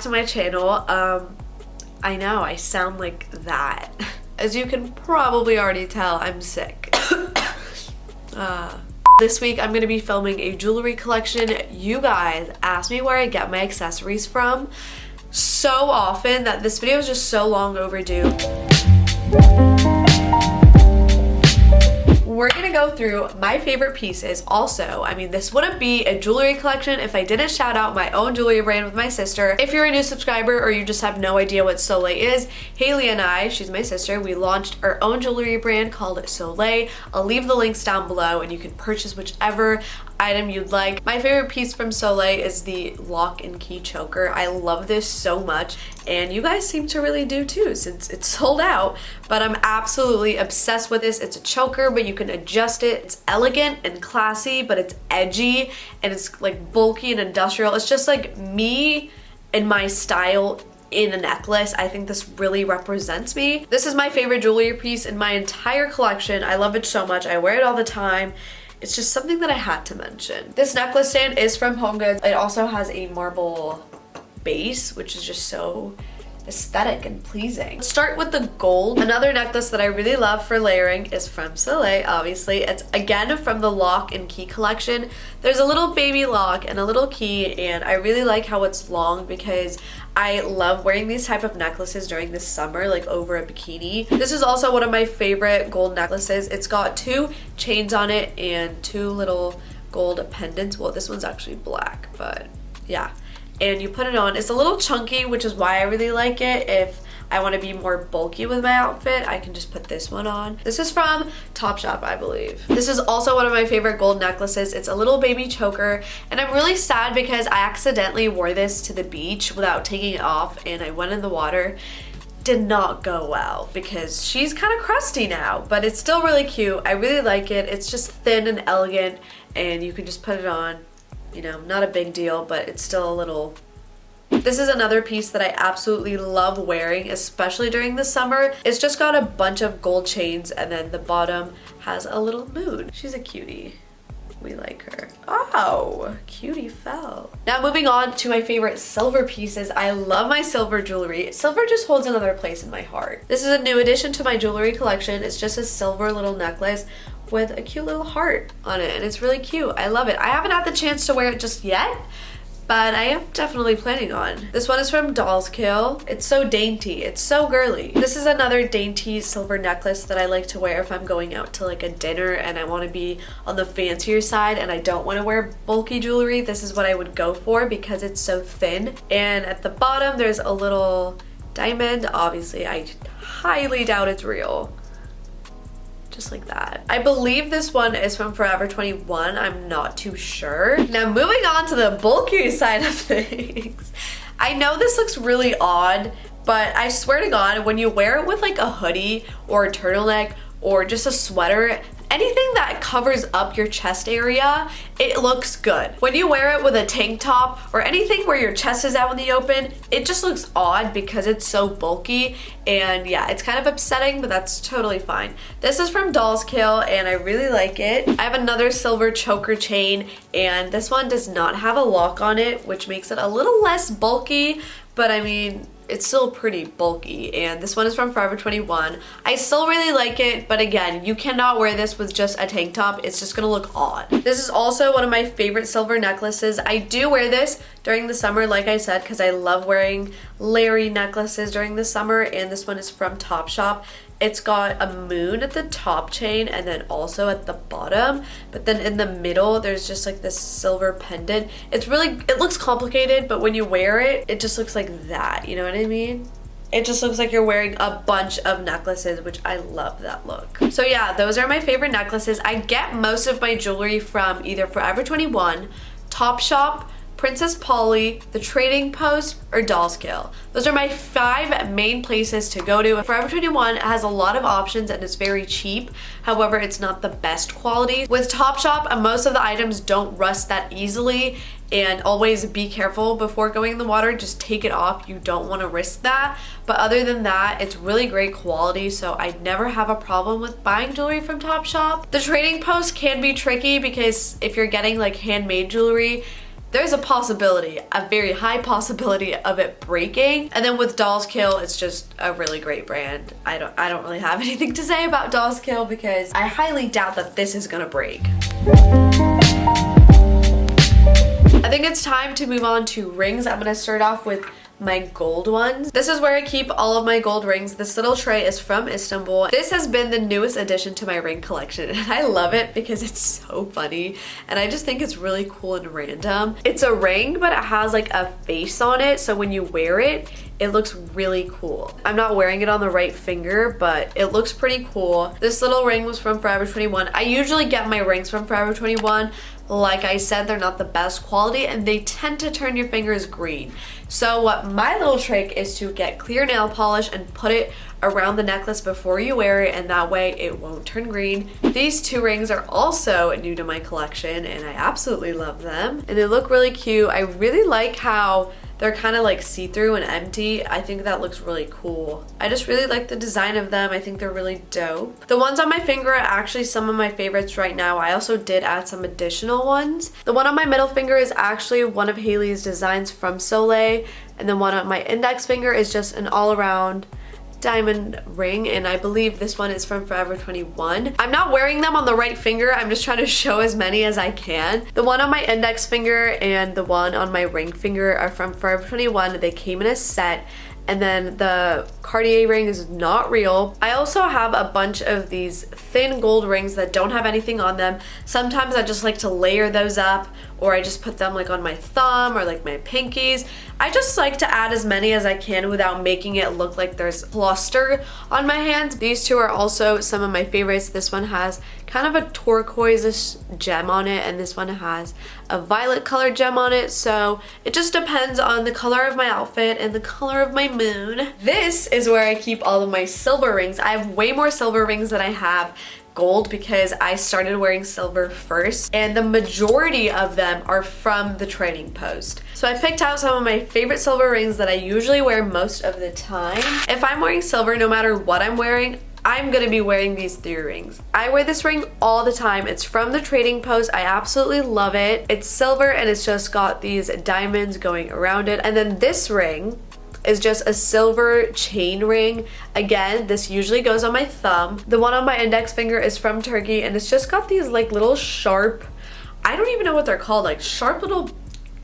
to my channel. I know I sound like that. As you can probably already tell, I'm sick. This week I'm gonna be filming a jewelry collection. You guys ask me where I get my accessories from so often that this video is just so long overdue. We're gonna go through my favorite pieces. Also, I mean, this wouldn't be a jewelry collection if I didn't shout out my own jewelry brand with my sister. If you're a new subscriber or you just have no idea what Soleil is, Haley and I, she's my sister, we launched our own jewelry brand called Soleil. I'll leave the links down below and you can purchase whichever item you'd like. My favorite piece from Soleil is the lock and key choker. I love this so much and you guys seem to really do too since it's sold out, but I'm absolutely obsessed with this. It's a choker, but you can adjust it. It's elegant and classy, but it's edgy and it's like bulky and industrial. It's just like me and my style in a necklace. I think this really represents me. This is my favorite jewelry piece in my entire collection. I love it so much. I wear it all the time. It's just something that I had to mention. This necklace stand is from HomeGoods. It also has a marble base, which is just so aesthetic and pleasing. Let's start with the gold. Another necklace that I really love for layering is from Soleil, obviously. It's again from the lock and key collection. There's a little baby lock and a little key, and I really like how it's long because I love wearing these type of necklaces during the summer, like over a bikini. This is also one of my favorite gold necklaces. It's got 2 chains on it and 2 little gold pendants. Well, this one's actually black, but yeah. And you put it on. It's a little chunky, which is why I really like it. If I want to be more bulky with my outfit, I can just put this one on. This is from Topshop, I believe. This is also one of my favorite gold necklaces. It's a little baby choker, and I'm really sad because I accidentally wore this to the beach without taking it off, and I went in the water. Did not go well because she's kind of crusty now, but it's still really cute. I really like it. It's just thin and elegant, and you can just put it on. You know, not a big deal, but it's still a little... This is another piece that I absolutely love wearing, especially during the summer. It's just got a bunch of gold chains, and then the bottom has a little moon. She's a cutie. We like her. Oh, cutie fell. Now moving on to my favorite silver pieces. I love my silver jewelry. Silver just holds another place in my heart. This is a new addition to my jewelry collection. It's just a silver little necklace with a cute little heart on it, and it's really cute. I love it. I haven't had the chance to wear it just yet, but I am definitely planning on. This one is from Dolls Kill. It's so dainty. It's so girly. This is another dainty silver necklace that I like to wear if I'm going out to like a dinner and I want to be on the fancier side and I don't want to wear bulky jewelry. This is what I would go for because it's so thin. And at the bottom there's a little diamond. Obviously I highly doubt it's real. Just like that. I believe this one is from Forever 21. I'm not too sure. Now moving on to the bulkier side of things. I know this looks really odd, but I swear to God, when you wear it with like a hoodie or a turtleneck or just a sweater, anything that covers up your chest area, it looks good. When you wear it with a tank top or anything where your chest is out in the open, it just looks odd because it's so bulky, and yeah, it's kind of upsetting, but that's totally fine. This is from Dolls Kill and I really like it. I have another silver choker chain, and this one does not have a lock on it, which makes it a little less bulky, but I mean, it's still pretty bulky. And this one is from Forever 21. I still really like it, but again, you cannot wear this with just a tank top. It's just gonna look odd. This is also one of my favorite silver necklaces. I do wear this during the summer, like I said, because I love wearing layering necklaces during the summer, and this one is from Topshop. It's got a moon at the top chain and then also at the bottom, but then in the middle there's just like this silver pendant. It looks complicated, but when you wear it, it just looks like that, you know what I mean? It just looks like you're wearing a bunch of necklaces, which I love that look. So yeah, those are my favorite necklaces. I get most of my jewelry from either Forever 21, Topshop, Princess Polly, The Trading Post, or Dolls Kill. Those are my 5 main places to go to. Forever 21 has a lot of options and it's very cheap. However, it's not the best quality. With Topshop, most of the items don't rust that easily, and always be careful before going in the water. Just take it off. You don't want to risk that. But other than that, it's really great quality, so I never have a problem with buying jewelry from Topshop. The Trading Post can be tricky because if you're getting like handmade jewelry, there's a possibility, a very high possibility of it breaking. And then with Dolls Kill, it's just a really great brand. I don't really have anything to say about Dolls Kill because I highly doubt that this is gonna break. I think it's time to move on to rings. I'm gonna start off with my gold ones. This is where I keep all of my gold rings. This little tray is from Istanbul. This has been the newest addition to my ring collection and I love it because it's so funny and I just think it's really cool and random. It's a ring, but it has like a face on it, so when you wear it, it looks really cool. I'm not wearing it on the right finger, but it looks pretty cool. This little ring was from Forever 21. I usually get my rings from Forever 21. Like I said, they're not the best quality and they tend to turn your fingers green. So what my little trick is to get clear nail polish and put it around the necklace before you wear it, and that way it won't turn green. These two rings are also new to my collection and I absolutely love them. And they look really cute. I really like how they're kind of like see-through and empty. I think that looks really cool. I just really like the design of them. I think they're really dope. The ones on my finger are actually some of my favorites right now. I also did add some additional ones. The one on my middle finger is actually one of Hailey's designs from Soleil, and the one on my index finger is just an all-around diamond ring, and I believe this one is from Forever 21. I'm not wearing them on the right finger. I'm just trying to show as many as I can. The one on my index finger and the one on my ring finger are from Forever 21. They came in a set, and then the Cartier ring is not real. I also have a bunch of these thin gold rings that don't have anything on them. Sometimes I just like to layer those up, or I just put them like on my thumb or like my pinkies. I just like to add as many as I can without making it look like there's cluster on my hands. These two are also some of my favorites. This one has kind of a turquoise-ish gem on it, and this one has a violet colored gem on it. So it just depends on the color of my outfit and the color of my mood. This is where I keep all of my silver rings. I have way more silver rings than I have gold because I started wearing silver first, and the majority of them are from the Trading Post. So I picked out some of my favorite silver rings that I usually wear most of the time. If I'm wearing silver, no matter what I'm wearing, I'm gonna be wearing these three rings. I wear this ring all the time. It's from the Trading Post. I absolutely love it. It's silver and it's just got these diamonds going around it. And then this ring is just a silver chain ring. Again, this usually goes on my thumb. The one on my index finger is from Turkey, and it's just got these like little sharp, I don't even know what they're called, like sharp little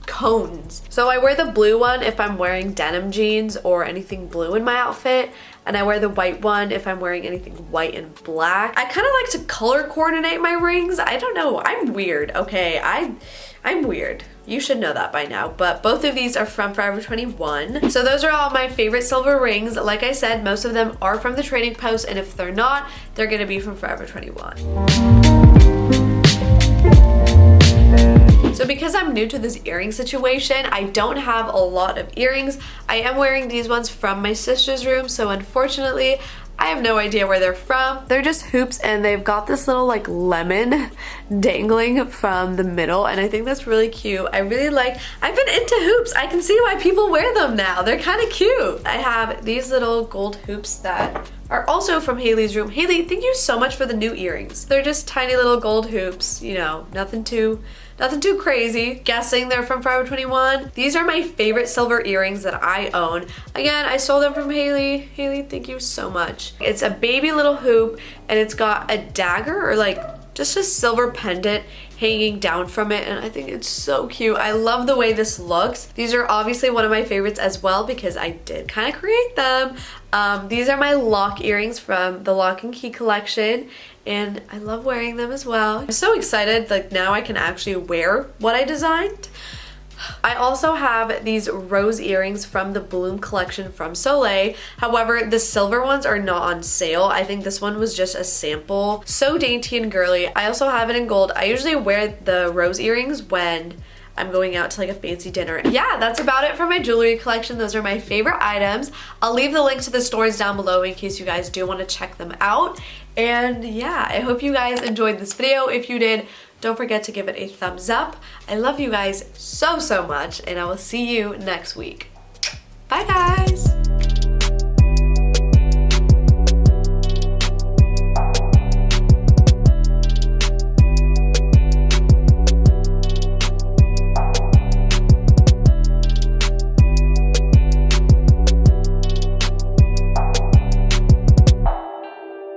cones. So I wear the blue one if I'm wearing denim jeans or anything blue in my outfit, and I wear the white one if I'm wearing anything white and black. I kind of like to color coordinate my rings. I don't know, I'm weird, okay? I'm weird. You should know that by now, but both of these are from Forever 21. So those are all my favorite silver rings. Like I said, most of them are from the Trading Post, and if they're not, they're gonna be from Forever 21. So because I'm new to this earring situation, I don't have a lot of earrings. I am wearing these ones from my sister's room, so unfortunately, I have no idea where they're from. They're just hoops, and they've got this little like lemon dangling from the middle, and I think that's really cute. I've been into hoops. I can see why people wear them now. They're kind of cute. I have these little gold hoops that are also from Hailey's room. Hailey, thank you so much for the new earrings. They're just tiny little gold hoops, you know, nothing too crazy. Guessing they're from Forever 21. These are my favorite silver earrings that I own. Again, I stole them from Hailey. Hailey, thank you so much. It's a baby little hoop, and it's got a dagger or like just a silver pendant hanging down from it, and I think it's so cute. I love the way this looks. These are obviously one of my favorites as well because I did kind of create them. These are my lock earrings from the Lock and Key collection, and I love wearing them as well. I'm so excited, like now I can actually wear what I designed. I also have these rose earrings from the Bloom collection from Soleil. However, the silver ones are not on sale. I think this one was just a sample. So dainty and girly. I also have it in gold. I usually wear the rose earrings when I'm going out to like a fancy dinner. Yeah, that's about it for my jewelry collection. Those are my favorite items. I'll leave the link to the stores down below in case you guys do want to check them out. And yeah, I hope you guys enjoyed this video. If you did, don't forget to give it a thumbs up. I love you guys so much, and I will see you next week. Bye guys!